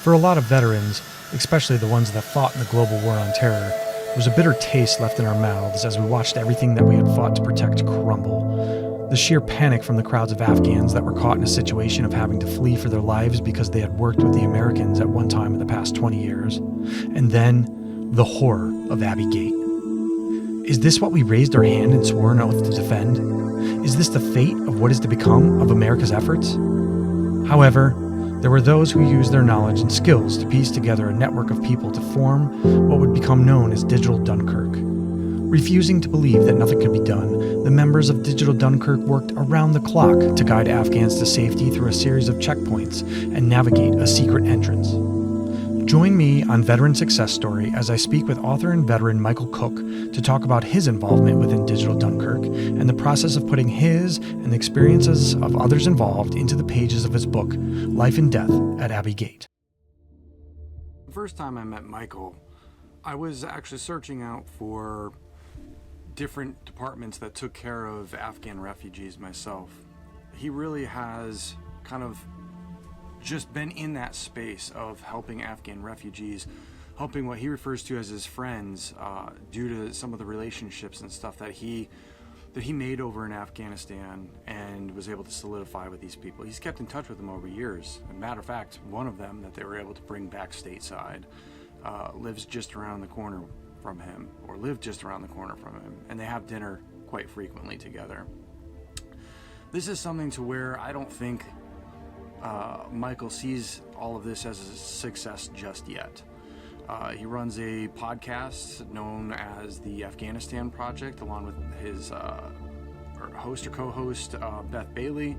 For a lot of veterans, especially the ones that fought in the global war on terror, there was a bitter taste left in our mouths as we watched everything that we had fought to protect crumble. The sheer panic from the crowds of Afghans that were caught in a situation of having to flee for their lives because they had worked with the Americans at one time in the past 20 years. And then, the horror of Abbey Gate. Is this what we raised our hand and swore an oath to defend? Is this the fate of what is to become of America's efforts? However, there were those who used their knowledge and skills to piece together a network of people to form what would become known as Digital Dunkirk. Refusing to believe that nothing could be done, the members of Digital Dunkirk worked around the clock to guide Afghans to safety through a series of checkpoints and navigate a secret entrance. Join me on Veteran Success Story as I speak with author and veteran Mikael Cook to talk about his involvement within Digital Dunkirk and the process of putting his and the experiences of others involved into the pages of his book, Life and Death at Abbey Gate. The first time I met Mikael, I was actually searching out for different departments that took care of Afghan refugees myself. He really has kind of just been in that space of helping Afghan refugees, helping what he refers to as his friends, due to some of the relationships and stuff that he made over in Afghanistan and was able to solidify with these people. He's kept in touch with them over years. As a matter of fact, one of them that they were able to bring back stateside lives just around the corner from him, or lived just around the corner from him, and they have dinner quite frequently together. This is something to where I don't think Mikael sees all of this as a success just yet. He runs a podcast known as the Afghanistan Project, along with his host or co-host, Beth Bailey.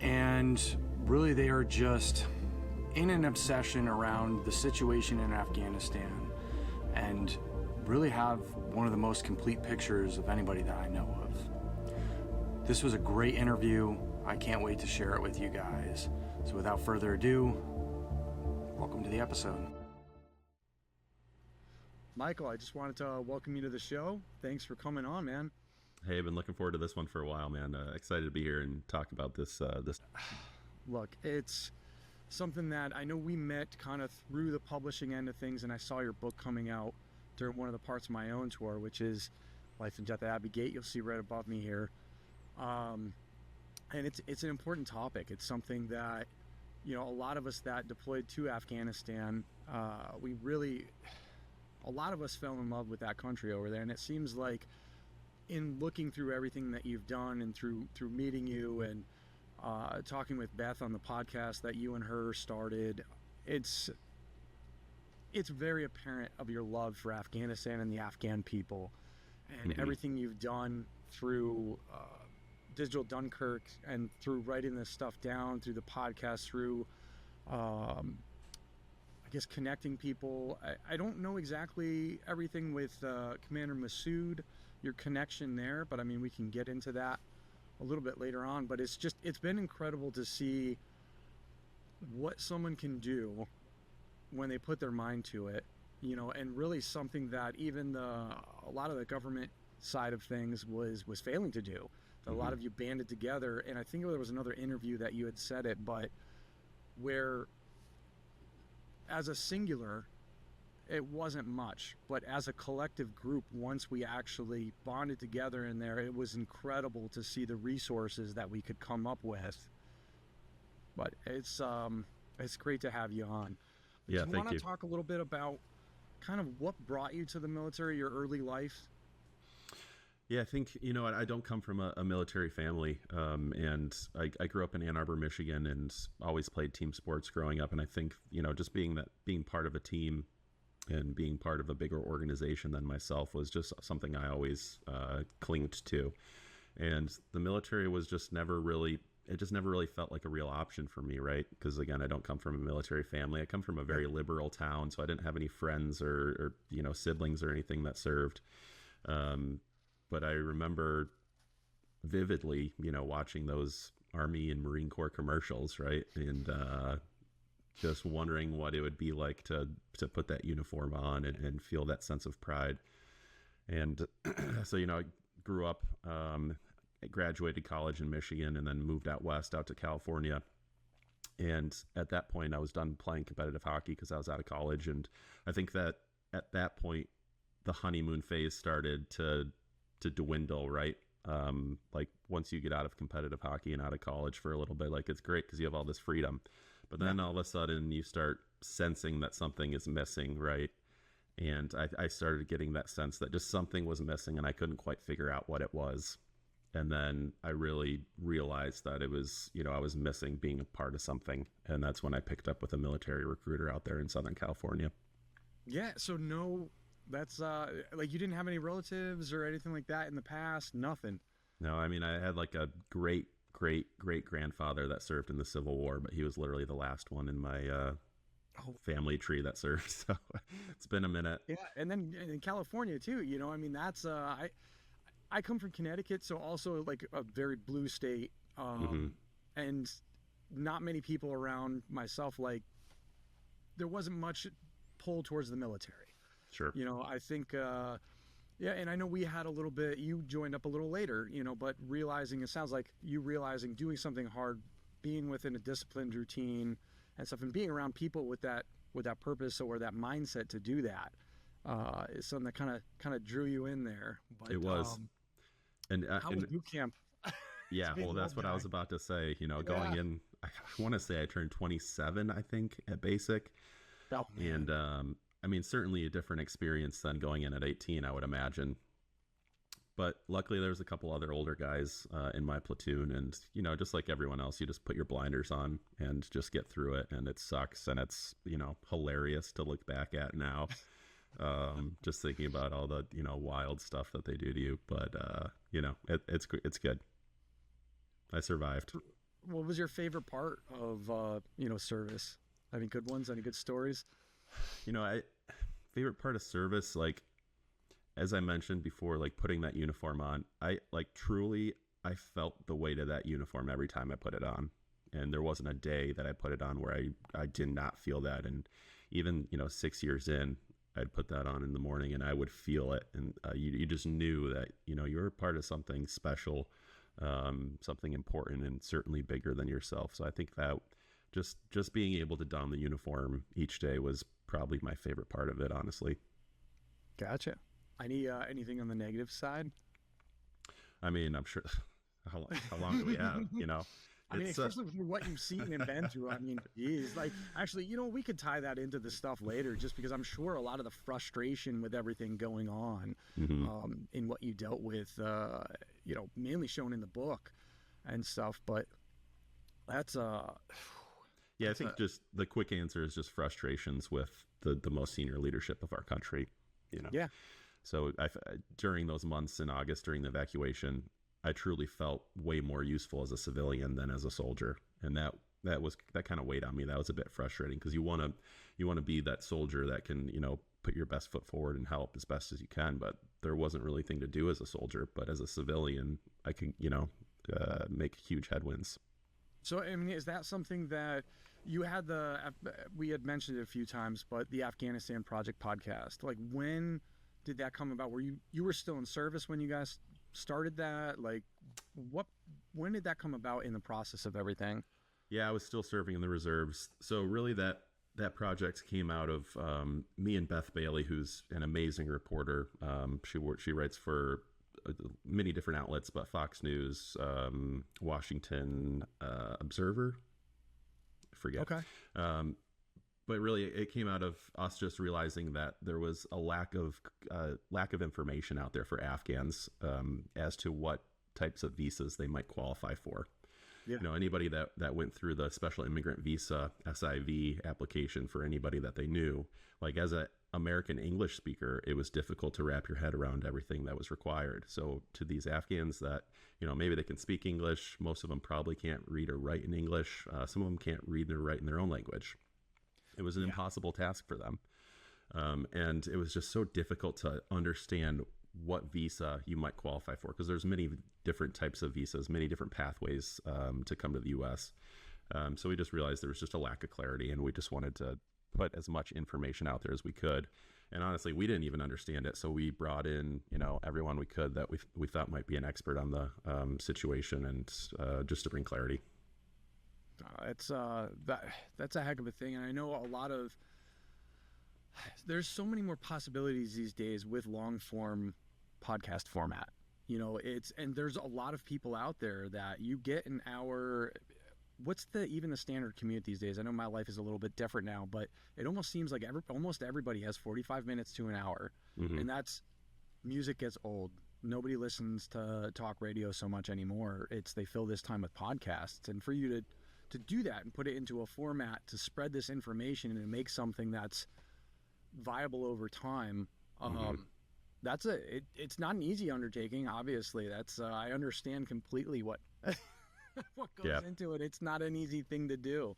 And really they are just in an obsession around the situation in Afghanistan and really have one of the most complete pictures of anybody that I know of. This was a great interview. I can't wait to share it with you guys. So without further ado, welcome to the episode. Mikael, I just wanted to welcome you to the show. Thanks for coming on, man. Hey, I've been looking forward to this one for a while, man. Excited to be here and talk about this. Look, it's something that I know we met kind of through the publishing end of things, and I saw your book coming out during one of the parts of my own tour, which is Life and Death at Abbey Gate. You'll see right above me here. And it's an important topic. It's something that, you know, a lot of us that deployed to Afghanistan, a lot of us fell in love with that country over there. And it seems like in looking through everything that you've done and through meeting you and talking with Beth on the podcast that you and her started, it's very apparent of your love for Afghanistan and the Afghan people and everything you've done through Digital Dunkirk and through writing this stuff down, through the podcast, through I guess connecting people. I don't know exactly everything with Commander Masood, your connection there, but I mean we can get into that a little bit later on. But it's been incredible to see what someone can do when they put their mind to it, you know, and really something that even a lot of the government side of things was failing to do. A lot of you banded together, and I think there was another interview that you had said it, but where as a singular it wasn't much, but as a collective group, once we actually bonded together in there, it was incredible to see the resources that we could come up with. But it's great to have you on. Yeah, thank you. Do you want to talk a little bit about kind of what brought you to the military, your early life? Yeah, I think, you know, I don't come from a military family, and I grew up in Ann Arbor, Michigan, and always played team sports growing up. And I think, you know, just being part of a team and being part of a bigger organization than myself was just something I always clinged to. And the military was just never really felt like a real option for me, right? Because again, I don't come from a military family. I come from a very liberal town, so I didn't have any friends or you know, siblings or anything that served. But I remember vividly, you know, watching those Army and Marine Corps commercials, right? And just wondering what it would be like to put that uniform on and feel that sense of pride. And so, you know, I grew up, I graduated college in Michigan and then moved out west, out to California. And at that point, I was done playing competitive hockey because I was out of college. And I think that at that point, the honeymoon phase started to dwindle, right? Like once you get out of competitive hockey and out of college for a little bit, like it's great because you have all this freedom. But then all of a sudden you start sensing that something is missing, right? And I started getting that sense that just something was missing and I couldn't quite figure out what it was. And then I really realized that it was, I was missing being a part of something. And that's when I picked up with a military recruiter out there in Southern California. Yeah. So no, that's like you didn't have any relatives or anything like that in the past? Nothing. No, I mean, I had like a great grandfather that served in the Civil War, but he was literally the last one in my family tree that served. So it's been a minute. Yeah. And then in California too, I mean, that's, I come from Connecticut, so also like a very blue state, and not many people around myself. Like there wasn't much pull towards the military. Sure. I think, yeah, and I know we had a little bit. You joined up a little later, but realizing it sounds like you realizing doing something hard, being within a disciplined routine and stuff, and being around people with that purpose or that mindset to do that is something that kind of drew you in there. But, it was. And how was boot camp? Yeah, well, that's what I was about to say. Going in, I want to say I turned 27, I think, at basic. Oh, and I mean, certainly a different experience than going in at 18, I would imagine. But luckily, there was a couple other older guys in my platoon, and just like everyone else, you just put your blinders on and just get through it. And it sucks, and it's hilarious to look back at now. Just thinking about all the wild stuff that they do to you, but it's good. I survived. What was your favorite part of service? Any good ones? Any good stories? Favorite part of service, like as I mentioned before, like putting that uniform on, I felt the weight of that uniform every time I put it on, and there wasn't a day that I put it on where I did not feel that. And even 6 years in, I'd put that on in the morning and I would feel it. And you just knew that, you're a part of something special, something important, and certainly bigger than yourself. So I think that just being able to don the uniform each day was probably my favorite part of it, honestly. Gotcha. Anything on the negative side? I mean, I'm sure, how long do we have, I mean, especially with what you've seen and been through. I mean, geez, like actually, we could tie that into the stuff later, just because I'm sure a lot of the frustration with everything going on, in what you dealt with, mainly shown in the book and stuff. But that's yeah, I think just the quick answer is just frustrations with the most senior leadership of our country. Yeah. So during those months in August during the evacuation, I truly felt way more useful as a civilian than as a soldier, and that kind of weighed on me. That was a bit frustrating because you want to be that soldier that can put your best foot forward and help as best as you can. But there wasn't really anything to do as a soldier. But as a civilian, I could make huge headwinds. So I mean, is that something that you had we had mentioned it a few times, but the Afghanistan Project podcast, like when did that come about? Were you were still in service when you guys started that? Like when did that come about in the process of everything? Yeah, I was still serving in the reserves. So really that project came out of me and Beth Bailey, who's an amazing reporter. She writes for many different outlets, but Fox News, Washington Observer, I forget. Okay. But really, it came out of us just realizing that there was a lack of information out there for Afghans as to what types of visas they might qualify for. Yeah. Anybody that went through the special immigrant visa SIV application for anybody that they knew, like as an American English speaker, it was difficult to wrap your head around everything that was required. So to these Afghans that, maybe they can speak English, most of them probably can't read or write in English. Some of them can't read or write in their own language. It was an impossible task for them. And it was just so difficult to understand what visa you might qualify for, because there's many different types of visas, many different pathways to come to the U.S. So we just realized there was just a lack of clarity, and we just wanted to put as much information out there as we could. And honestly, we didn't even understand it. So we brought in, everyone we could that we thought might be an expert on the situation, and just to bring clarity. It's that's a heck of a thing, and I know there's so many more possibilities these days with long form podcast format. And there's a lot of people out there that you get an hour. What's even the standard commute these days? I know my life is a little bit different now, but it almost seems like almost everybody has 45 minutes to an hour, and that's music gets old. Nobody listens to talk radio so much anymore. They fill this time with podcasts, and for you to do that and put it into a format to spread this information and make something that's viable over time, it's not an easy undertaking. Obviously, I understand completely what goes into it. It's not an easy thing to do.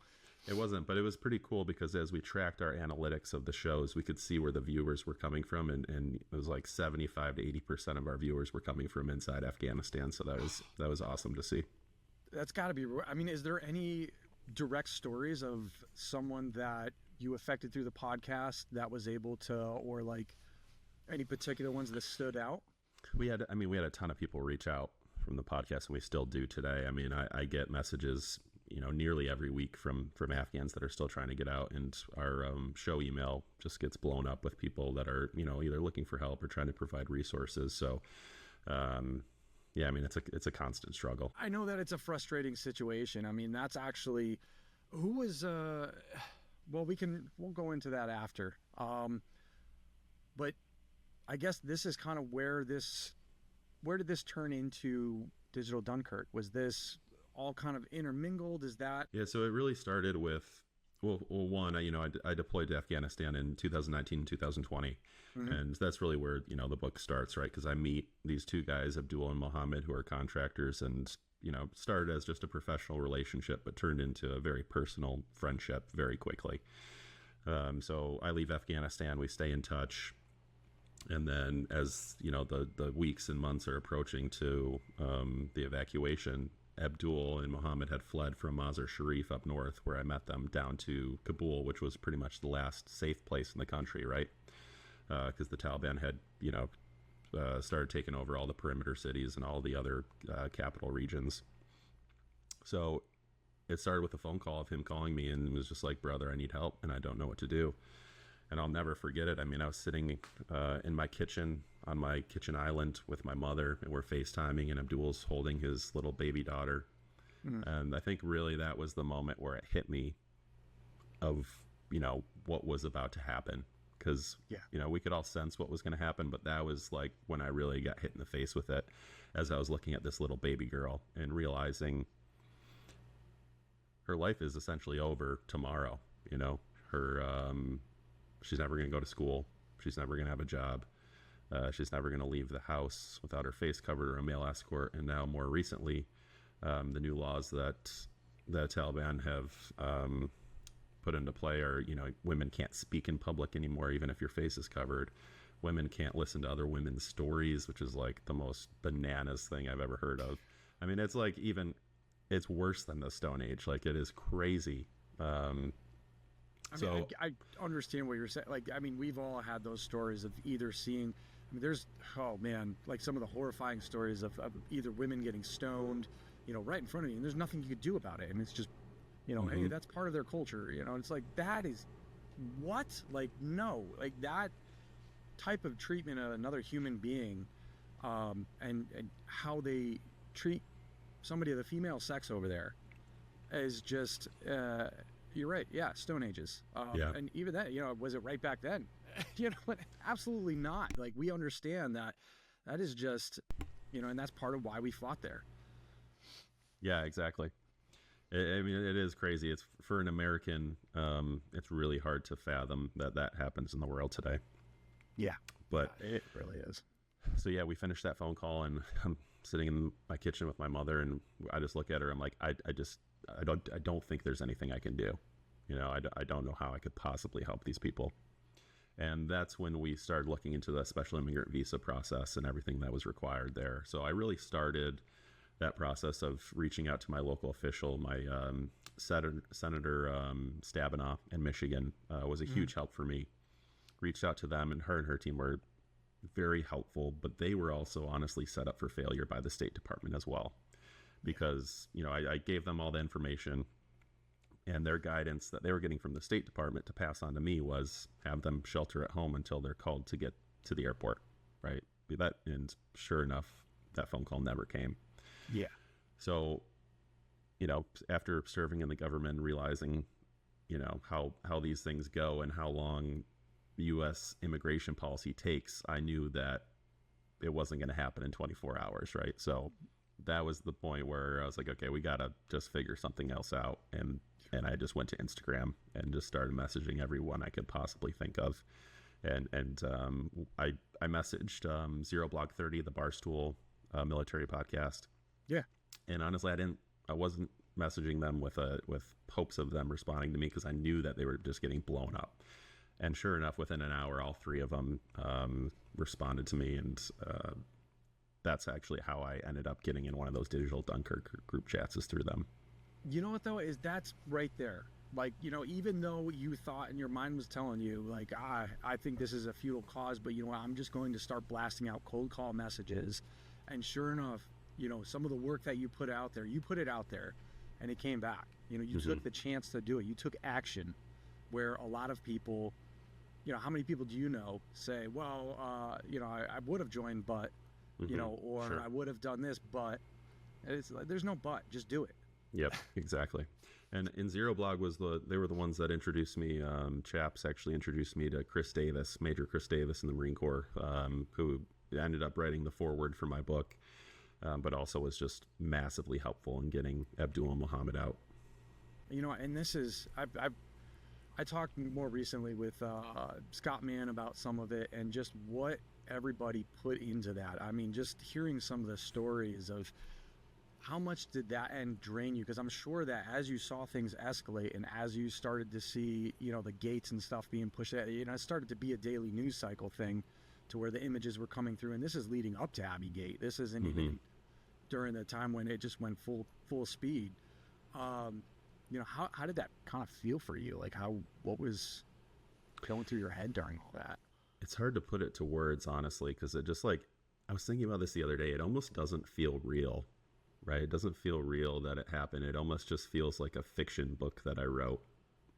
It wasn't, but it was pretty cool because as we tracked our analytics of the shows, we could see where the viewers were coming from, and it was like 75 to 80% of our viewers were coming from inside Afghanistan. So that was awesome to see. That's got to be. I mean, is there any direct stories of someone that you affected through the podcast that was able to, or like any particular ones that stood out? We had a ton of people reach out from the podcast, and we still do today. I mean, I get messages, nearly every week from Afghans that are still trying to get out, and our show email just gets blown up with people that are, either looking for help or trying to provide resources. So, yeah, I mean, it's a constant struggle. I know that it's a frustrating situation. I mean, that's actually who was, well, we'll go into that after. But I guess this is kind of where did this turn into Digital Dunkirk? Was this all kind of intermingled? Is that? Yeah, so it really started with, one, I deployed to Afghanistan in 2019 and 2020. And that's really where, the book starts, right? Because I meet these two guys, Abdul and Mohammed, who are contractors, and, started as just a professional relationship, but turned into a very personal friendship very quickly. So I leave Afghanistan, we stay in touch. And then as, the weeks and months are approaching to the evacuation, Abdul and Mohammed had fled from Mazar Sharif up north, where I met them, down to Kabul, which was pretty much the last safe place in the country, right? Because the Taliban had, started taking over all the perimeter cities and all the other capital regions. So it started with a phone call of him calling me and was just like, brother, I need help and I don't know what to do. And I'll never forget it. I mean, I was sitting in my kitchen, on my kitchen island with my mother, and we're FaceTiming, and Abdul's holding his little baby daughter. And I think really that was the moment where it hit me of, what was about to happen. Because, we could all sense what was going to happen, but that was like when I really got hit in the face with it, as I was looking at this little baby girl and realizing her life is essentially over tomorrow. She's never going to go to school. She's never going to have a job. She's never going to leave the house without her face covered or a male escort. And now, more recently, the new laws that the Taliban have put into play are, women can't speak in public anymore, even if your face is covered. Women can't listen to other women's stories, which is like the most bananas thing I've ever heard of. I mean, it's like it's worse than the Stone Age. Like, it is crazy. I understand what you're saying. Like, I mean, we've all had those stories of either seeing, there's, like some of the horrifying stories of either women getting stoned, right in front of you, and there's nothing you could do about it. And it's just, hey, that's part of their culture, and it's like, that is what? Like, no, like that type of treatment of another human being, and how they treat somebody of the female sex over there is just, you're right. Yeah. Stone Ages. And even that, was it right back then? Absolutely not. Like, we understand that is just, and that's part of why we fought there. Yeah, exactly. I mean, it is crazy. It's for an American. It's really hard to fathom that happens in the world today. Yeah, but it really is. So yeah, we finished that phone call, and I'm sitting in my kitchen with my mother, and I just look at her. I'm like, I don't think there's anything I can do. I don't know how I could possibly help these people. And that's when we started looking into the special immigrant visa process and everything that was required there. So I really started that process of reaching out to my local official. My Senator Stabenow in Michigan was a huge help for me. Reached out to them, and her team were very helpful, but they were also honestly set up for failure by the State Department as well. Because, I gave them all the information. And their guidance that they were getting from the State Department to pass on to me was have them shelter at home until they're called to get to the airport, right? And sure enough, that phone call never came. Yeah. So, after serving in the government and realizing, how these things go and how long U.S. immigration policy takes, I knew that it wasn't going to happen in 24 hours, right? So that was the point where I was like, okay, we got to just figure something else out. And I just went to Instagram and just started messaging everyone I could possibly think of. And I messaged Zero Blog 30, the Barstool military podcast. Yeah. And honestly, I wasn't messaging them with hopes of them responding to me, because I knew that they were just getting blown up. And sure enough, within an hour, all three of them responded to me, and that's actually how I ended up getting in one of those Digital Dunkirk group chats, is through them. You know what though, is that's right there. Like, even though you thought and your mind was telling you like, I think this is a futile cause, but I'm just going to start blasting out cold call messages. And sure enough, some of the work that you put it out there and it came back. You took the chance to do it. You took action, where a lot of people, how many people do you know say, well, I would have joined, but, or Sure. I would have done this, but it's like, there's no but, just do it. Yep, exactly. And in Zero Blog they were the ones that introduced me. Chaps actually introduced me to Chris Davis, Major Chris Davis in the Marine Corps, who ended up writing the foreword for my book, but also was just massively helpful in getting Abdul Muhammad out. And this is, I talked more recently with Scott Mann about some of it and just what everybody put into that. I mean, just hearing some of the stories of how much did that end drain you? Because I'm sure that as you saw things escalate and as you started to see, the gates and stuff being pushed out, it started to be a daily news cycle thing to where the images were coming through. And this is leading up to Abbey Gate. This isn't even during the time when it just went full speed. How did that kind of feel for you? Like what was going through your head during all that? It's hard to put it to words, honestly, because it just I was thinking about this the other day. It almost doesn't feel real, right? It doesn't feel real that it happened. It almost just feels like a fiction book that I wrote,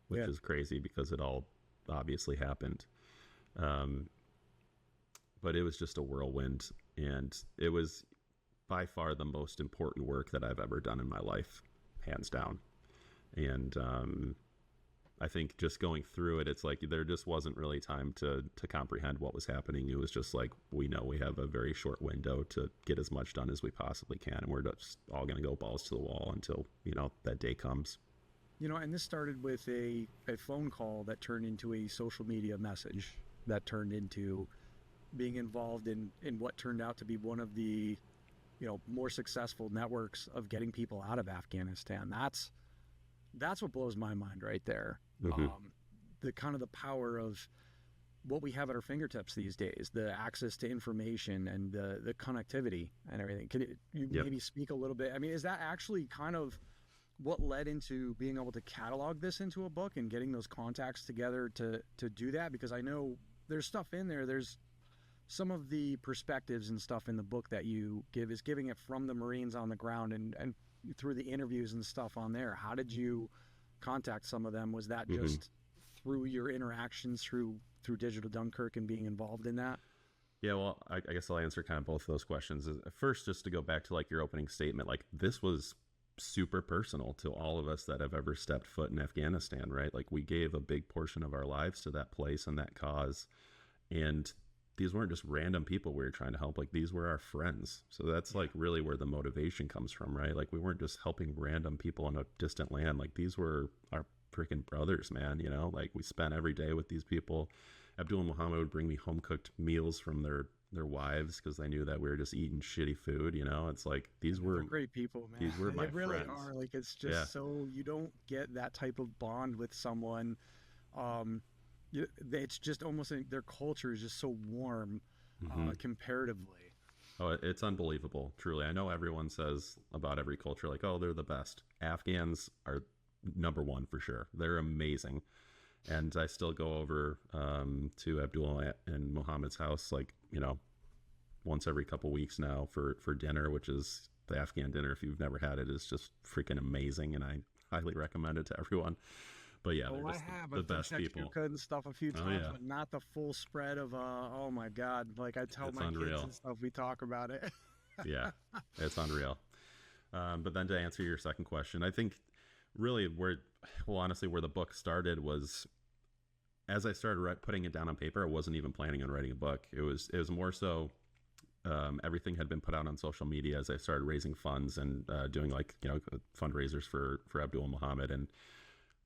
which is crazy because it all obviously happened. But it was just a whirlwind, and it was by far the most important work that I've ever done in my life, hands down. And I think just going through it, it's like there just wasn't really time to comprehend what was happening. It was just like, we know we have a very short window to get as much done as we possibly can, and we're just all going to go balls to the wall until that day comes. And this started with a phone call that turned into a social media message that turned into being involved in what turned out to be one of the more successful networks of getting people out of Afghanistan. That's what blows my mind right there. The kind of the power of what we have at our fingertips these days, the access to information and the connectivity and everything. Can you maybe speak a little bit? I mean, is that actually kind of what led into being able to catalog this into a book and getting those contacts together to do that? Because I know there's stuff in there. There's some of the perspectives and stuff in the book that you give is giving it from the Marines on the ground and through the interviews and stuff on there. How did you contact some of them? Was that just through your interactions through Digital Dunkirk and being involved in that? Yeah, well, I guess I'll answer kind of both of those questions. First, just to go back to your opening statement, this was super personal to all of us that have ever stepped foot in Afghanistan, right? We gave a big portion of our lives to that place and that cause. And these weren't just random people we were trying to help. These were our friends. So that's really where the motivation comes from, right? We weren't just helping random people in a distant land. These were our freaking brothers, man. We spent every day with these people. Abdul Muhammad would bring me home cooked meals from their wives because they knew that we were just eating shitty food. It's these were They're great people, man. These were my they really friends. are. It's just so you don't get that type of bond with someone. It's just almost their culture is just so warm comparatively. Oh, it's unbelievable, truly. I know everyone says about every culture, oh, they're the best. Afghans are number one for sure. They're amazing. And I still go over to Abdul and Muhammad's house, once every couple weeks now for dinner, which is the Afghan dinner. If you've never had it, it's just freaking amazing. And highly recommend it to everyone. But yeah, they're I just have. the I've done best texture people. cut and stuff a few Oh times, yeah, but not the full spread of oh my God. Like I tell it's my kids unreal. and stuff, we talk about it. Yeah, it's unreal. But then to answer your second question, I think really honestly, where the book started was as I started putting it down on paper. I wasn't even planning on writing a book. It was more so everything had been put out on social media as I started raising funds and doing fundraisers for Abdul Muhammad, and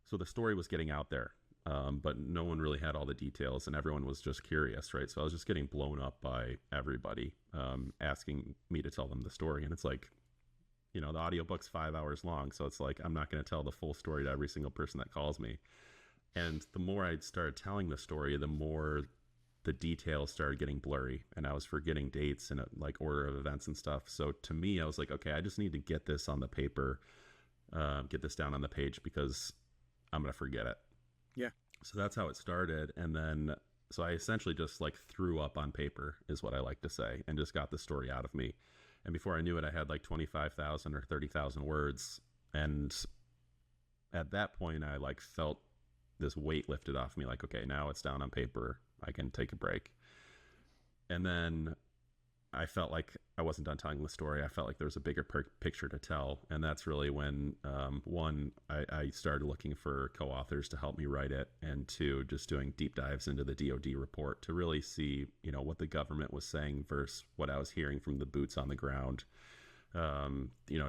so the story was getting out there. But no one really had all the details, and everyone was just curious, right? So I was just getting blown up by everybody asking me to tell them the story, and it's like, the audiobook's 5 hours long, so it's like I'm not going to tell the full story to every single person that calls me. And the more I started telling the story, the more the details started getting blurry, and I was forgetting dates and like order of events and stuff. So to me, I was like, okay, I just need to get this on the paper, get this down on the page, because I'm going to forget it. Yeah. So that's how it started. And then, so I essentially just like threw up on paper is what I like to say, and just got the story out of me. And before I knew it, I had like 25,000 or 30,000 words. And at that point, I like felt this weight lifted off me. Like, okay, now it's down on paper. I can take a break. And then I felt like I wasn't done telling the story. I felt like there was a bigger picture to tell. And that's really when, one, I started looking for co-authors to help me write it. And two, just doing deep dives into the DoD report to really see, what the government was saying versus what I was hearing from the boots on the ground,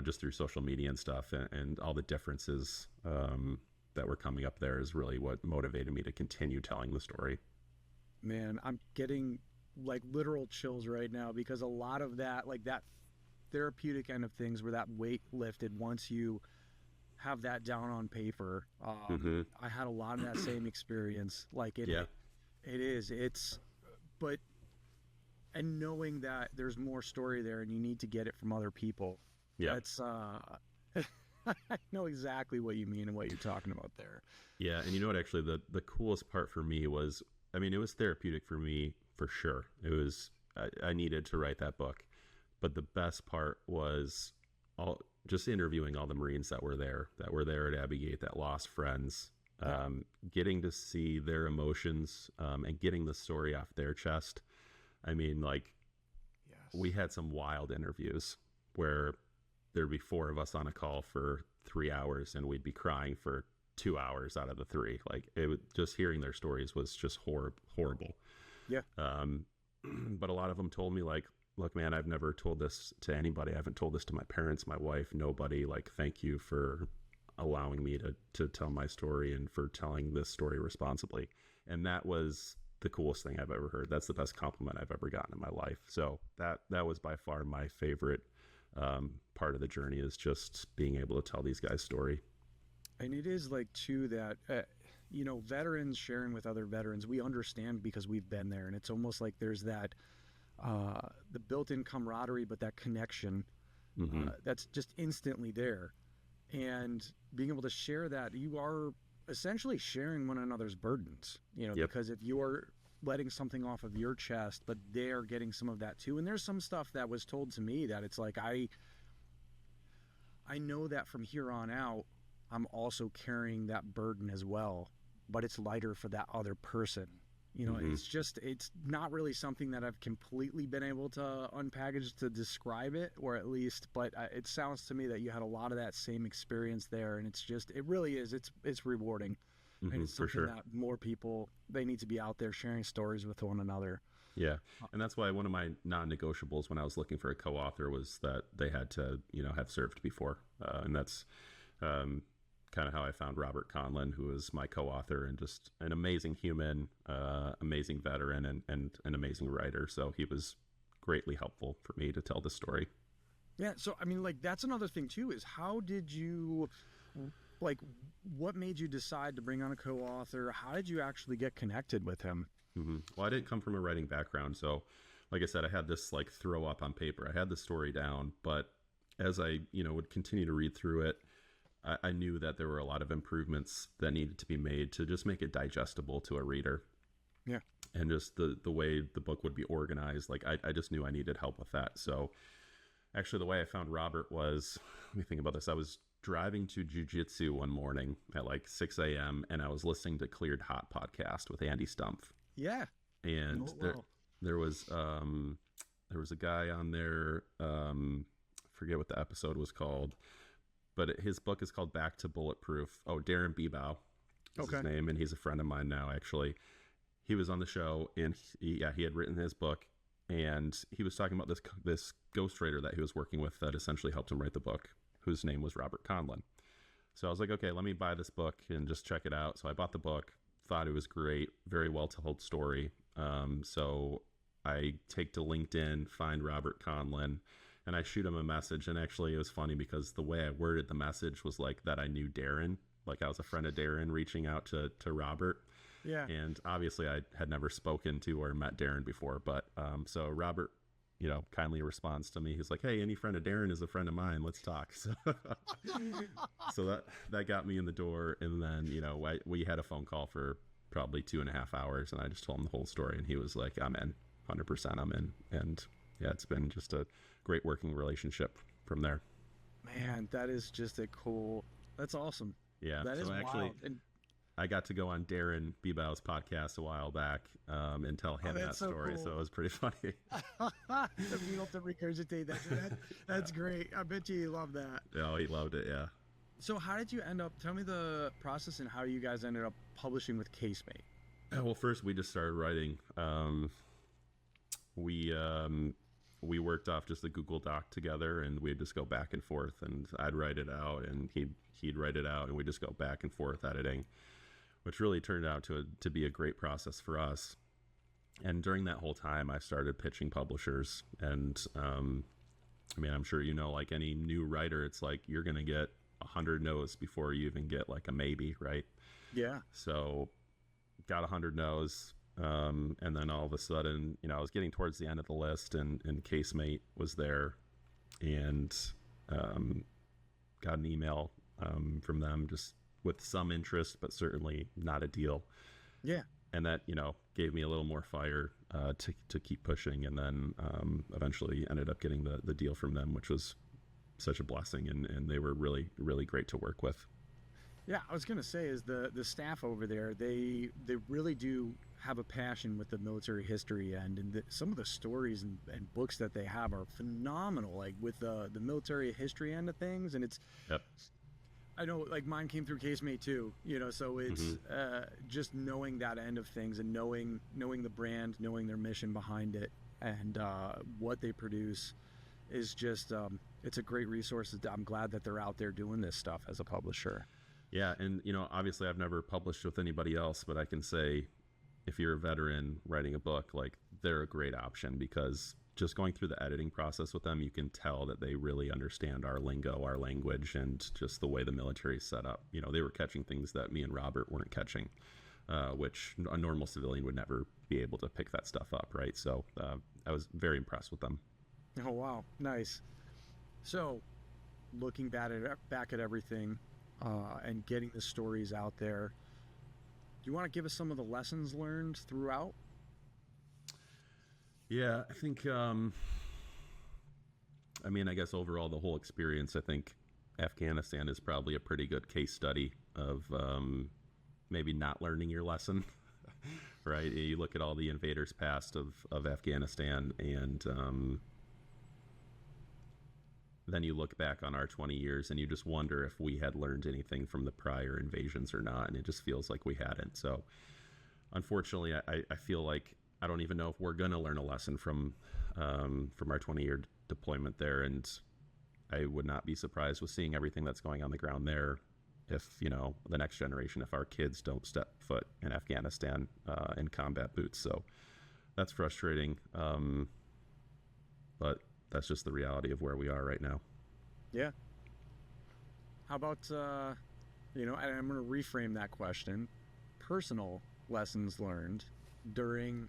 just through social media and stuff, and all the differences that were coming up there is really what motivated me to continue telling the story. Man, I'm getting like literal chills right now, because a lot of that, like that therapeutic end of things where that weight lifted once you have that down on paper. I had a lot of that same experience. Like and knowing that there's more story there and you need to get it from other people. Yeah. That's, I know exactly what you mean and what you're talking about there. Yeah. And what, actually the coolest part for me was, it was therapeutic for me for sure. It was, I needed to write that book, but the best part was just interviewing all the Marines that were there at Abbey Gate, that lost friends, getting to see their emotions, and getting the story off their chest. Yes. We had some wild interviews where there'd be 4 of us on a call for 3 hours, and we'd be crying for 2 hours out of the 3. Just hearing their stories was just horrible. Yeah. But a lot of them told me, like, look, man, I've never told this to anybody. I haven't told this to my parents, my wife, nobody. Like, thank you for allowing me to tell my story and for telling this story responsibly. And that was the coolest thing I've ever heard. That's the best compliment I've ever gotten in my life. So that was by far my favorite part of the journey, is just being able to tell these guys' story. And it is like too that veterans sharing with other veterans, we understand because we've been there, and it's almost like there's that the built-in camaraderie, but that connection that's just instantly there. And being able to share that, you are essentially sharing one another's burdens, Yep. because if you're letting something off of your chest, but they're getting some of that too. And there's some stuff that was told to me that it's like, I know that from here on out, I'm also carrying that burden as well, but it's lighter for that other person. It's not really something that I've completely been able to unpackage to describe it, or at least, but it sounds to me that you had a lot of that same experience there. And it really is, it's rewarding. And it's something that more people, they need to be out there sharing stories with one another. Yeah. And that's why one of my non-negotiables when I was looking for a co-author was that they had to, have served before. And that's kind of how I found Robert Conlon, who is my co-author and just an amazing human, amazing veteran, and an amazing writer. So he was greatly helpful for me to tell the story. Yeah. So, that's another thing too, is how did you, what made you decide to bring on a co-author? How did you actually get connected with him? Well, I didn't come from a writing background. So like I said, I had this throw up on paper. I had the story down, but as I, would continue to read through it, I knew that there were a lot of improvements that needed to be made to just make it digestible to a reader. Yeah. And just the way the book would be organized. I just knew I needed help with that. So actually the way I found Robert was, let me think about this. I was driving to jujitsu one morning at like 6 a.m. and I was listening to Cleared Hot podcast with Andy Stumpf. Yeah. And there was a guy on there, forget what the episode was called, but his book is called Back to Bulletproof. Oh, Darren Bebow is his name, and he's a friend of mine now, actually. He was on the show, and he had written his book, and he was talking about this ghostwriter that he was working with that essentially helped him write the book, whose name was Robert Conlon. So I was like, okay, let me buy this book and just check it out. So I bought the book, thought it was great, very well told story. So I take to LinkedIn, find Robert Conlon, and I shoot him a message. And actually, it was funny because the way I worded the message was like that I knew Darren, like I was a friend of Darren reaching out to Robert. Yeah. And obviously, I had never spoken to or met Darren before. But so Robert, kindly responds to me. He's like, hey, any friend of Darren is a friend of mine. Let's talk. So that got me in the door. And then, we had a phone call for probably 2.5 hours. And I just told him the whole story. And he was like, I'm in. 100% I'm in. And yeah, it's been just a great working relationship from there. Man, that is just that's awesome. Yeah. That is actually wild. And I got to go on Darren Bebow's podcast a while back and tell him that story. Cool. So it was pretty funny. You don't have to regurgitate that. That's great. I bet you love that. Oh, he loved it. Yeah. So how did you tell me the process and how you guys ended up publishing with Casemate? Well, first we just started writing. We worked off just a Google Doc together, and we'd just go back and forth, and I'd write it out and he'd write it out, and we'd just go back and forth editing, which really turned out to be a great process for us. And during that whole time, I started pitching publishers. And I'm sure like any new writer, it's like you're going to get 100 no's before you even get like a maybe, right? Yeah. So got 100 no's. And then all of a sudden, I was getting towards the end of the list, and Casemate was there, and got an email from them just with some interest, but certainly not a deal. Yeah. And that, gave me a little more fire to keep pushing, and then eventually ended up getting the deal from them, which was such a blessing, and they were really, really great to work with. Yeah, I was going to say is the staff over there, they really do have a passion with the military history end, and some of the stories and books that they have are phenomenal, like with the military history end of things. And it's, yep. I know like mine came through Casemate too, so it's just knowing that end of things and knowing the brand, knowing their mission behind it, and what they produce is just, it's a great resource. I'm glad that they're out there doing this stuff as a publisher. Yeah, and obviously I've never published with anybody else, but I can say if you're a veteran writing a book, like they're a great option, because just going through the editing process with them, you can tell that they really understand our lingo, our language, and just the way the military is set up. They were catching things that me and Robert weren't catching, which a normal civilian would never be able to pick that stuff up, right? So I was very impressed with them. Oh, wow. Nice. So looking back at everything, and getting the stories out there, do you want to give us some of the lessons learned throughout? Yeah, I think, I guess overall the whole experience, I think Afghanistan is probably a pretty good case study of maybe not learning your lesson, right? You look at all the invaders past of Afghanistan, and then you look back on our 20 years and you just wonder if we had learned anything from the prior invasions or not. And it just feels like we hadn't. So unfortunately, I feel like I don't even know if we're going to learn a lesson from our 20-year deployment there. And I would not be surprised with seeing everything that's going on the ground there if, the next generation, if our kids don't step foot in Afghanistan in combat boots. So that's frustrating. But that's just the reality of where we are right now. Yeah. How about, and I'm going to reframe that question. Personal lessons learned during,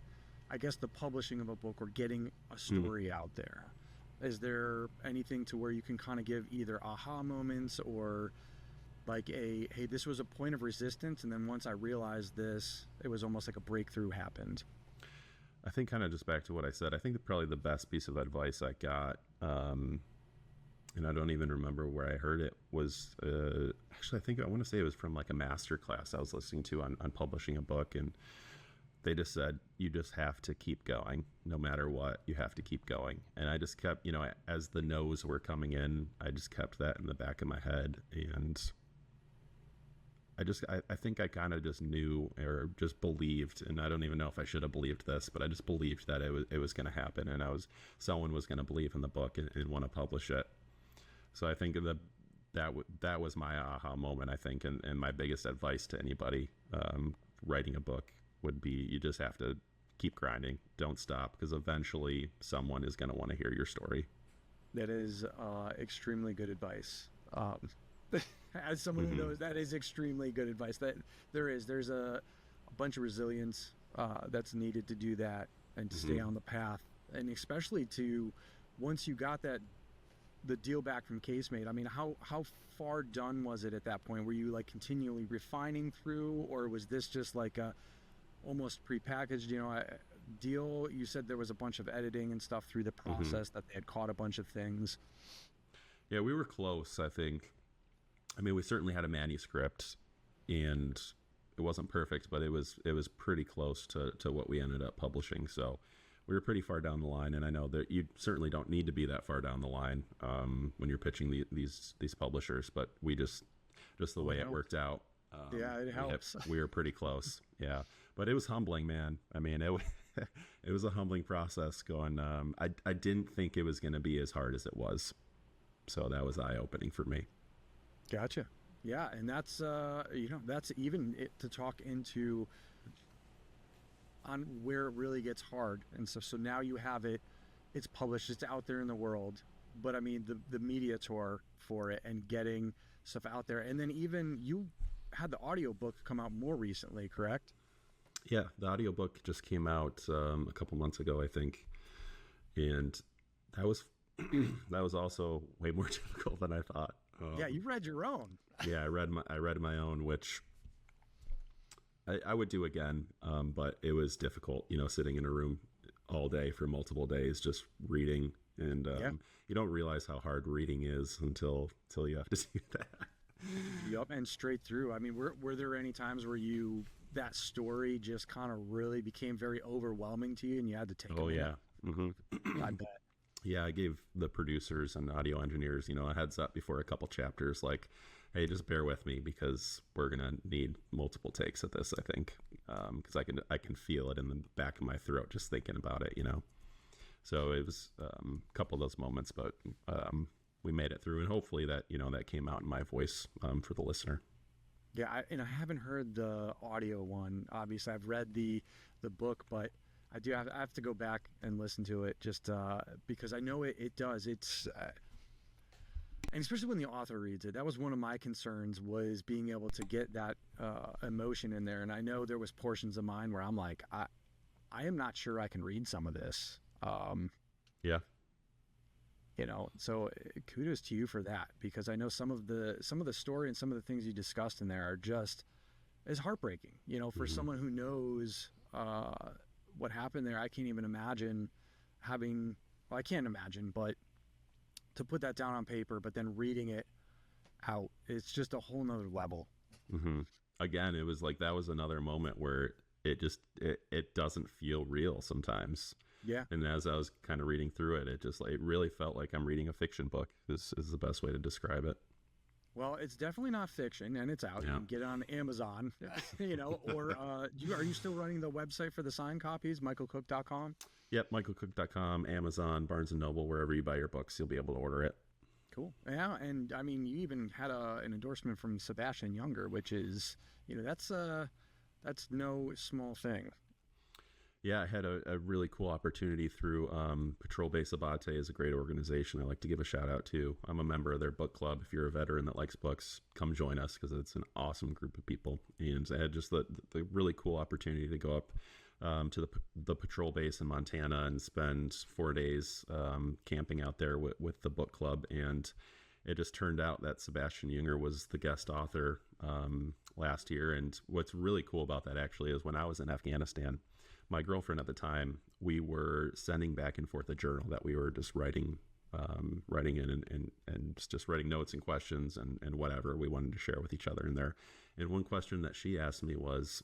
I guess, the publishing of a book or getting a story out there. Is there anything to where you can kind of give either aha moments or like hey, this was a point of resistance, and then once I realized this, it was almost like a breakthrough happened? I think kind of just back to what I said, I think that probably the best piece of advice I got, and and I don't even remember where I heard it, was actually, I want to say it was from like a master class I was listening to on publishing a book. And they just said, you just have to keep going no matter what. You have to keep going. And I just kept, as the no's were coming in, I just kept that in the back of my head. And I think I kind of just knew, or just believed, and I don't even know if I should have believed this, but I just believed that it was going to happen, and someone was going to believe in the book and want to publish it. So I think that was my aha moment, I think, and my biggest advice to anybody writing a book would be, you just have to keep grinding, don't stop, because eventually someone is going to want to hear your story. That is extremely good advice. As someone who knows, that is extremely good advice. That there's a bunch of resilience that's needed to do that and to stay on the path, and especially to, once you got the deal back from Casemate. I mean, how far done was it at that point? Were you like continually refining through, or was this just like a almost prepackaged, deal? You said there was a bunch of editing and stuff through the process, that they had caught a bunch of things. Yeah, we were close, I think. I mean, we certainly had a manuscript, and it wasn't perfect, but it was pretty close to what we ended up publishing. So we were pretty far down the line, and I know that you certainly don't need to be that far down the line when you're pitching these publishers, but we just the way it worked out. Yeah, it helps. We were pretty close. Yeah, but it was humbling, man. I mean, it was a humbling process going. I didn't think it was going to be as hard as it was, so that was eye-opening for me. Gotcha. Yeah, and that's that's even it to talk into on where it really gets hard. And so now you have it's published, it's out there in the world. But I mean, the media tour for it and getting stuff out there, and then even you had the audiobook come out more recently, correct? Yeah, the audiobook just came out a couple months ago, I think, and that was also way more difficult than I thought. Yeah, you read your own. Yeah, I read my own, which I would do again, but it was difficult, sitting in a room all day for multiple days just reading, and you don't realize how hard reading is until you have to do that. Yep, and straight through. I mean, were there any times where that story just kind of really became very overwhelming to you, and you had to take a minute? Yeah. Mm-hmm. I bet. Yeah, I gave the producers and audio engineers, a heads up before a couple chapters, like, hey, just bear with me because we're gonna need multiple takes at this, I think, because I can feel it in the back of my throat just thinking about it, So it was a couple of those moments, but we made it through, and hopefully that that came out in my voice for the listener. Yeah, I haven't heard the audio one. Obviously, I've read the book, but I have to go back and listen to it just because I know it does. It's and especially when the author reads it. That was one of my concerns, was being able to get that emotion in there. And I know there was portions of mine where I'm like, I am not sure I can read some of this. Yeah. So kudos to you for that, because I know some of the story and some of the things you discussed in there are just as heartbreaking. For someone who knows what happened there. I can't even imagine I can't imagine, but to put that down on paper, but then reading it out, it's just a whole nother level. Again, it was like, that was another moment where it doesn't feel real sometimes. Yeah. And as I was kind of reading through it, it really felt like I'm reading a fiction book. Is the best way to describe it. Well, it's definitely not fiction, and it's out. Yeah. You can get it on Amazon, or are you still running the website for the signed copies, michaelcook.com? Yep, michaelcook.com, Amazon, Barnes & Noble, wherever you buy your books, you'll be able to order it. Cool. Yeah, and I mean, you even had an endorsement from Sebastian Younger, which is, that's no small thing. Yeah, I had a really cool opportunity through Patrol Base Abate is a great organization I like to give a shout out to. I'm a member of their book club. If you're a veteran that likes books, come join us because it's an awesome group of people. And I had just the really cool opportunity to go up to the patrol base in Montana and spend 4 days camping out there with the book club. And it just turned out that Sebastian Junger was the guest author last year. And what's really cool about that actually is when I was in Afghanistan, my girlfriend at the time, we were sending back and forth a journal that we were just writing writing in and just writing notes and questions and whatever we wanted to share with each other in there. And one question that she asked me was,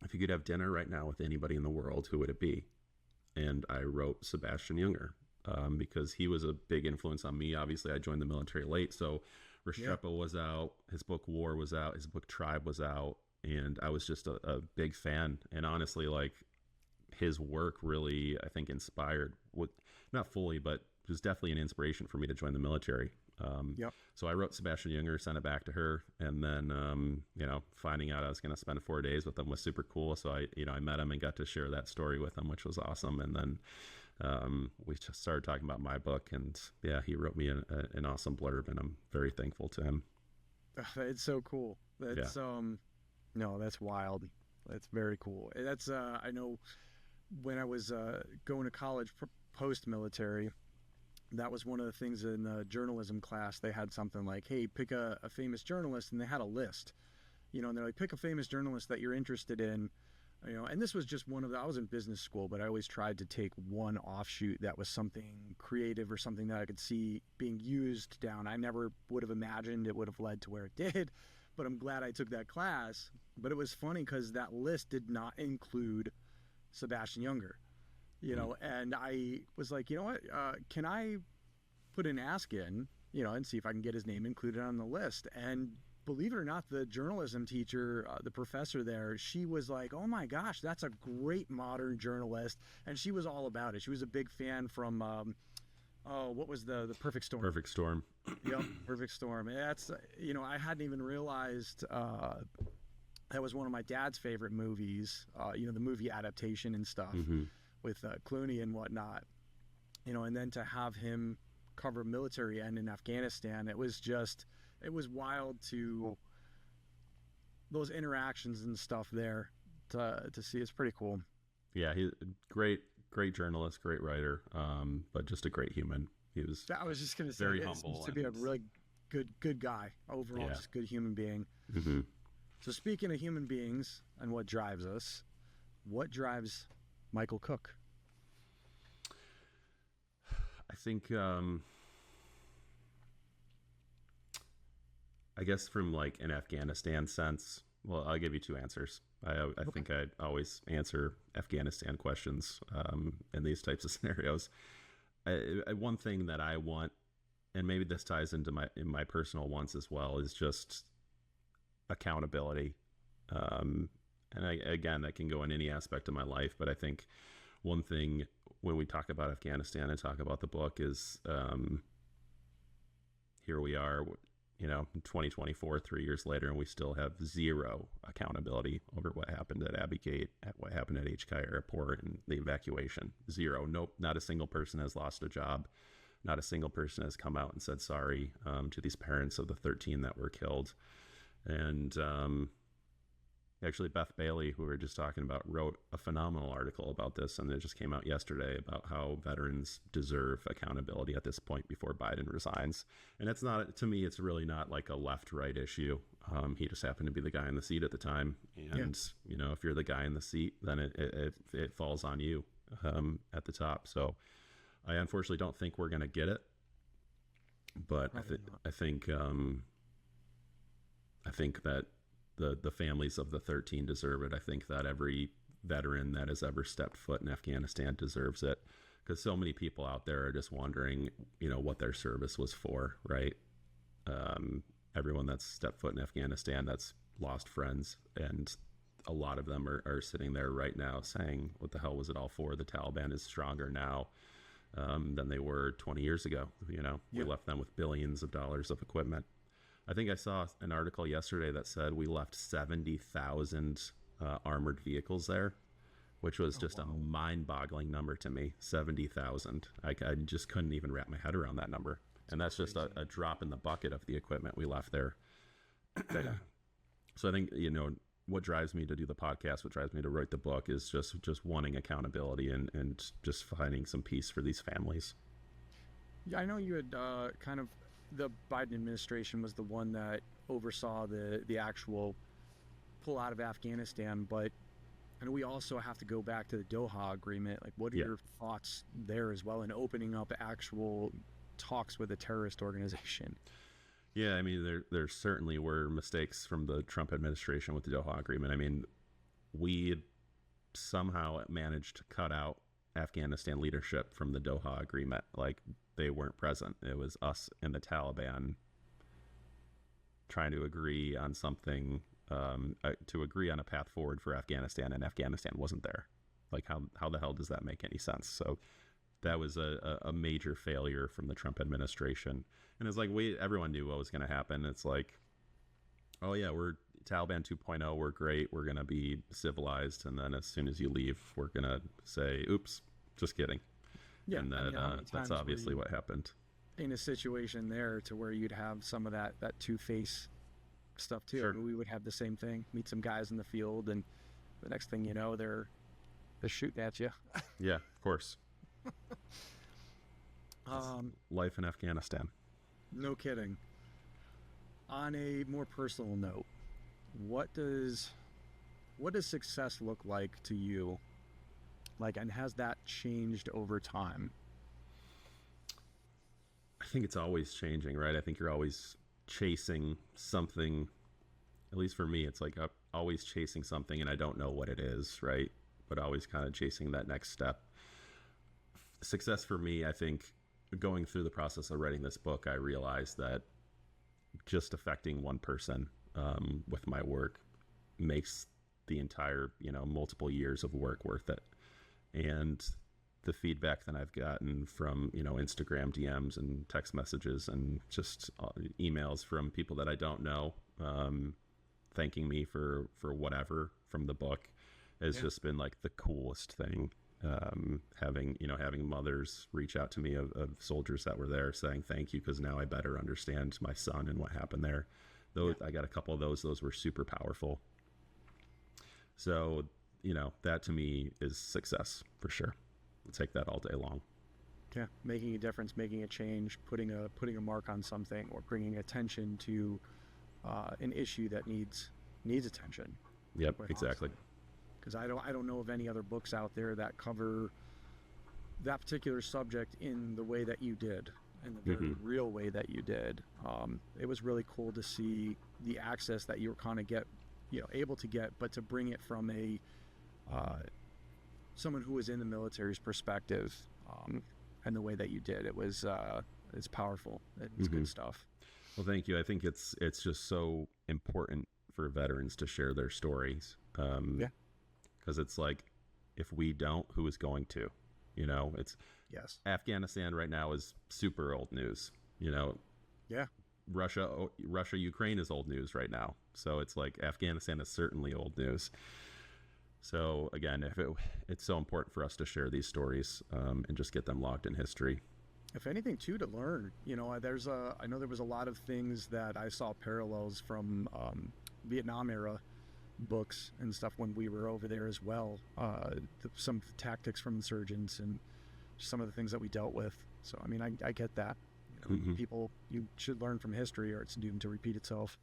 if you could have dinner right now with anybody in the world, who would it be? And I wrote Sebastian Junger, because he was a big influence on me. Obviously, I joined the military late, so Restrepo was out, his book War was out, his book Tribe was out, and I was just a big fan. And honestly, like, his work really, I think, inspired, not fully, but was definitely an inspiration for me to join the military. So I wrote Sebastian Junger, sent it back to her, and then finding out I was going to spend 4 days with him was super cool. So I met him and got to share that story with him, which was awesome. And then we just started talking about my book, and he wrote me an awesome blurb, and I'm very thankful to him. It's so cool. That's no, that's wild. That's very cool. That's I know when I was going to college post-military, that was one of the things in the journalism class. They had something like, hey, pick a famous journalist, and they had a list, and they're like, pick a famous journalist that you're interested in, and this was just one of the, I was in business school, but I always tried to take one offshoot that was something creative or something that I could see being used down. I never would have imagined it would have led to where it did, but I'm glad I took that class. But it was funny because that list did not include Sebastian Junger. And I was like, what, can I put an ask in, and see if I can get his name included on the list? And believe it or not, the journalism teacher, the professor there, she was like, oh my gosh, that's a great modern journalist. And she was all about it. She was a big fan from, what was the Perfect Storm? Perfect Storm. Yep, Perfect Storm. And that's, I hadn't even realized that was one of my dad's favorite movies, the movie adaptation and stuff. Mm-hmm. With Clooney and whatnot, and then to have him cover military end in Afghanistan, it was wild to those interactions and stuff there to see. It's pretty cool. Yeah, he's a great journalist, great writer, but just a great human. He was. I was just gonna say, very humble to be a really good guy overall, just a good human being. Mm-hmm. So speaking of human beings and what drives us, what drives Mikael Cook? I think, I guess from like an Afghanistan sense, well, I'll give you two answers. I think I'd always answer Afghanistan questions in these types of scenarios. One thing that I want, and maybe this ties into my personal wants as well, is just accountability. And again, that can go in any aspect of my life, but I think one thing when we talk about Afghanistan and talk about the book is here we are, in 2024, 3 years later, and we still have zero accountability over what happened at Abbey Gate, at what happened at HK Airport, and the evacuation. Zero. Nope. Not a single person has lost a job. Not a single person has come out and said sorry to these parents of the 13 that were killed. And actually, Beth Bailey, who we were just talking about, wrote a phenomenal article about this, and it just came out yesterday about how veterans deserve accountability at this point before Biden resigns. And it's not, to me, it's really not like a left-right issue. He just happened to be the guy in the seat at the time, and if you're the guy in the seat, then it falls on you at the top. So I unfortunately don't think we're going to get it, but I think that the families of the 13 deserve it. I think that every veteran that has ever stepped foot in Afghanistan deserves it, because so many people out there are just wondering, what their service was for, right? Everyone that's stepped foot in Afghanistan that's lost friends, and a lot of them are sitting there right now saying, what the hell was it all for? The Taliban is stronger now than they were 20 years ago. We left them with billions of dollars of equipment. I think I saw an article yesterday that said we left 70,000 armored vehicles there, which was just a mind-boggling number to me. 70,000. I just couldn't even wrap my head around that number. And that's just a drop in the bucket of the equipment we left there. So I think, what drives me to do the podcast, what drives me to write the book, is just wanting accountability and just finding some peace for these families. Yeah, I know you had the Biden administration was the one that oversaw the actual pull out of Afghanistan, but I know we also have to go back to the Doha agreement. Like, what are your thoughts there as well in opening up actual talks with a terrorist organization. Yeah, I mean, there certainly were mistakes from the Trump administration with the Doha Agreement. I mean, we somehow managed to cut out Afghanistan leadership from the Doha Agreement. Like, they weren't present. It was us and the Taliban trying to agree on something, to agree on a path forward for Afghanistan, and Afghanistan wasn't there. Like, how the hell does that make any sense? So that was a major failure from the Trump administration. And it's like, everyone knew what was going to happen. It's like, oh yeah, we're Taliban 2.0. We're great. We're going to be civilized. And then as soon as you leave, we're going to say, oops, just kidding. Yeah, And then that's obviously what happened. In a situation there to where you'd have some of that two-face stuff too. Sure. I mean, we would have the same thing. Meet some guys in the field, and the next thing you know, they're shooting at you. Yeah, of course. Life in Afghanistan. No kidding. On a more personal note, what does success look like to you? Like, and has that changed over time? I think it's always changing, right? I think you're always chasing something. At least for me, it's like I'm always chasing something and I don't know what it is, right? But always kind of chasing that next step. Success for me, I think, going through the process of writing this book, I realized that just affecting one person with my work makes the entire, multiple years of work worth it. And the feedback that I've gotten from, Instagram DMs and text messages and just emails from people that I don't know, thanking me for whatever from the book has just been like the coolest thing. Having mothers reach out to me of soldiers that were there saying thank you, because now I better understand my son and what happened there. I got a couple of those were super powerful. So, that to me is success for sure. I'll take that all day long. Yeah, making a difference, making a change, putting a mark on something, or bringing attention to an issue that needs attention. Yep, exactly. Because I don't know of any other books out there that cover that particular subject in the way that you did, in the very real way that you did. It was really cool to see the access that you were kind of able to get, but to bring it from a someone who was in the military's perspective, and the way that you did. It's powerful. It's good stuff. Well, thank you. I think it's just so important for veterans to share their stories. Because it's like, if we don't, who is going to? Yes. Afghanistan right now is super old news. Yeah. Russia, Ukraine is old news right now. So it's like Afghanistan is certainly old news. So again, it's so important for us to share these stories and just get them logged in history. If anything, too, to learn. I know there was a lot of things that I saw parallels from Vietnam era books and stuff when we were over there as well. Some of the tactics from insurgents and some of the things that we dealt with. So, I mean, I get that. People, you should learn from history, or it's doomed to repeat itself.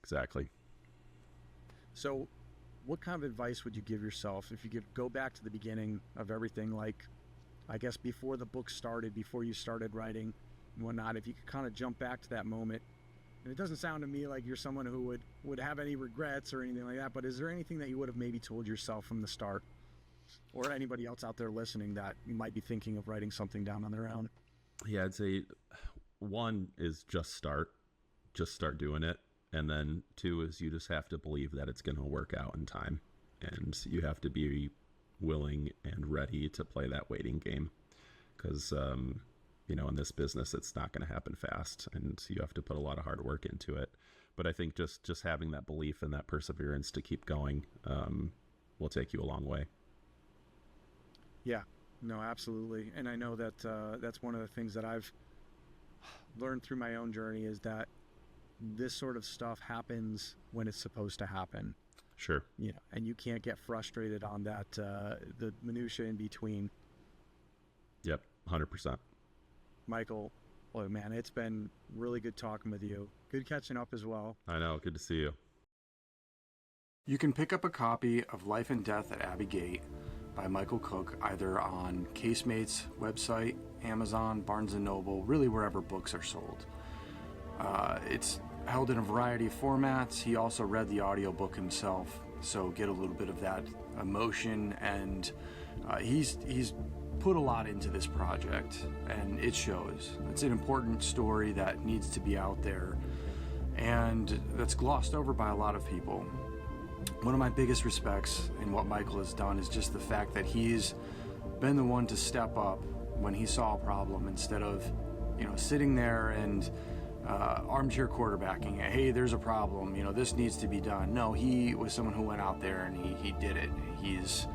Exactly. So, what kind of advice would you give yourself if you could go back to the beginning of everything, like, I guess before the book started, before you started writing and whatnot, if you could kind of jump back to that moment? And it doesn't sound to me like you're someone who would have any regrets or anything like that, but is there anything that you would have maybe told yourself from the start, or anybody else out there listening that you might be thinking of writing something down on their own? Yeah, I'd say one is just start doing it. And then two is you just have to believe that it's going to work out in time. And you have to be willing and ready to play that waiting game. Because, in this business, it's not going to happen fast. And you have to put a lot of hard work into it. But I think just having that belief and that perseverance to keep going will take you a long way. Yeah, no, absolutely. And I know that that's one of the things that I've learned through my own journey, is that this sort of stuff happens when it's supposed to happen. Sure. And you can't get frustrated on that, the minutia in between. Yep, 100%. Michael, well, man, it's been really good talking with you. Good catching up as well. I know. Good to see you. You can pick up a copy of Life and Death at Abbey Gate by Mikael Cook, either on Casemate's website, Amazon, Barnes & Noble, really wherever books are sold. It's held in a variety of formats. He also read the audiobook himself, so get a little bit of that emotion, and he's put a lot into this project, and it shows. It's an important story that needs to be out there, and that's glossed over by a lot of people. One of my biggest respects in what Mikael has done is just the fact that he's been the one to step up when he saw a problem, instead of, sitting there and armchair quarterbacking. Hey, there's a problem, this needs to be done. No, he was someone who went out there and he did it. He's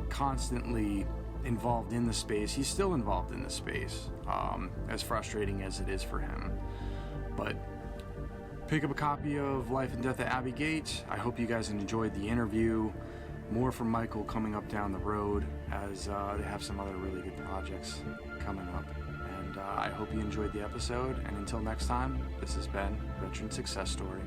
constantly involved in the space. He's still involved in the space, as frustrating as it is for him. But pick up a copy of Life and Death at Abbey Gate. I hope you guys enjoyed the interview. More from Mikael coming up down the road, as they have some other really good projects coming up. And I hope you enjoyed the episode. And until next time, this has been Veteran Success Story.